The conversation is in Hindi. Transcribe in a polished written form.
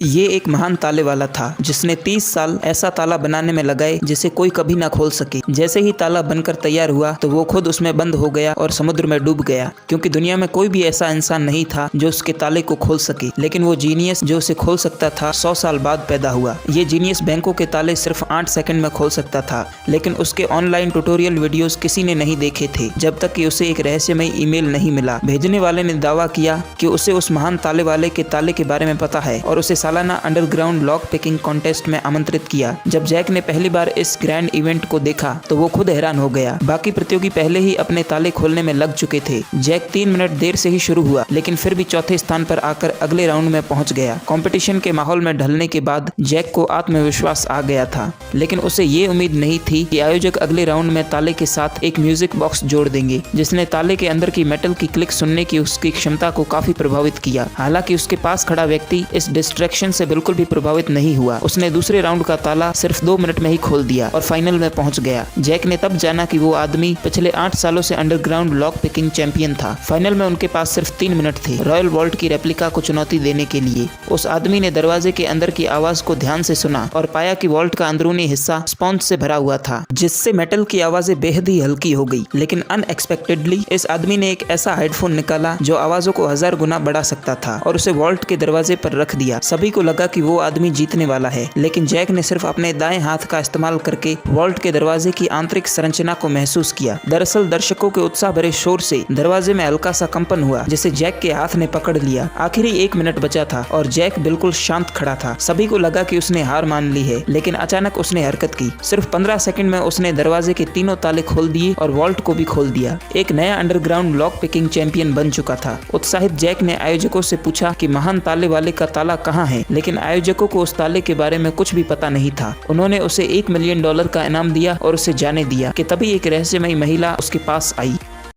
ये एक महान ताले वाला था जिसने 30 साल ऐसा ताला बनाने में लगाए जिसे कोई कभी ना खोल सके। जैसे ही ताला बनकर तैयार हुआ तो वो खुद उसमें बंद हो गया और समुद्र में डूब गया, क्योंकि दुनिया में कोई भी ऐसा इंसान नहीं था जो उसके ताले को खोल सके। लेकिन वो जीनियस जो उसे खोल सकता था 100 साल बाद पैदा हुआ। ये जीनियस बैंकों के ताले सिर्फ 8 सेकंड में खोल सकता था, लेकिन उसके ऑनलाइन ट्यूटोरियल वीडियोस किसी ने नहीं देखे थे जब तक कि उसे एक रहस्यमय ईमेल नहीं मिला। भेजने वाले ने दावा किया कि उसे उस महान ताले वाले के ताले के बारे में पता है और उसे सालाना अंडरग्राउंड लॉक पिकिंग कॉन्टेस्ट में आमंत्रित किया। जब जैक ने पहली बार इस ग्रैंड इवेंट को देखा तो वो खुद हैरान हो गया। बाकी प्रतियोगी पहले ही अपने ताले खोलने में लग चुके थे। जैक 3 मिनट देर से ही शुरू हुआ, लेकिन फिर भी चौथे स्थान पर आकर अगले राउंड में पहुंच गया। कंपटीशन के माहौल में ढलने के बाद जैक को आत्मविश्वास आ गया था, लेकिन उसे ये उम्मीद नहीं थी कि आयोजक अगले राउंड में ताले के साथ एक म्यूजिक बॉक्स जोड़ देंगे, जिसने ताले के अंदर की मेटल की क्लिक सुनने की उसकी क्षमता को काफी प्रभावित किया। हालांकि उसके पास खड़ा व्यक्ति इस डिस्ट्रैक्शन से बिल्कुल भी प्रभावित नहीं हुआ। उसने दूसरे राउंड का ताला सिर्फ 2 मिनट में ही खोल दिया और फाइनल में पहुंच गया। जैक ने तब जाना कि वो आदमी पिछले 8 सालों से अंडरग्राउंड लॉक पिकिंग चैंपियन था। फाइनल में उनके पास सिर्फ 3 मिनट थे रॉयल वॉल्ट की रेप्लिका को चुनौती देने के लिए। उस आदमी ने दरवाजे के अंदर की आवाज को ध्यान से सुना और पाया कि वॉल्ट का अंदरूनी हिस्सा स्पॉन्ज से भरा हुआ था, जिससे मेटल की आवाजें बेहद ही हल्की हो गई। लेकिन अनएक्सपेक्टेडली इस आदमी ने एक ऐसा हेडफोन निकाला जो आवाजों को 1000 गुना बढ़ा सकता था और उसे वॉल्ट के दरवाजे पर रख दिया। सभी को लगा कि वो आदमी जीतने वाला है, लेकिन जैक ने सिर्फ अपने दाएं हाथ का इस्तेमाल करके वॉल्ट के दरवाजे की आंतरिक संरचना को महसूस किया। दरअसल दर्शकों के उत्साह भरे शोर से दरवाजे में हल्का सा कंपन हुआ, जिसे जैक के हाथ ने पकड़ लिया। आखिरी 1 मिनट बचा था और जैक बिल्कुल शांत खड़ा था। सभी को लगा कि उसने हार मान ली है, लेकिन अचानक उसने हरकत की। सिर्फ 15 सेकंड में उसने दरवाजे के तीनों ताले खोल दिए और वॉल्ट को भी खोल दिया। एक नया अंडरग्राउंड लॉक पिकिंग चैंपियन बन चुका था। उत्साहित जैक ने आयोजकों से पूछा कि महान ताले वाले का ताला कहाँ है, लेकिन आयोजकों को उस ताले के बारे में कुछ भी पता नहीं था। उन्होंने उसे $1 मिलियन का इनाम दिया और उसे जाने दिया कि तभी एक रहस्यमयी महिला उसके पास आई।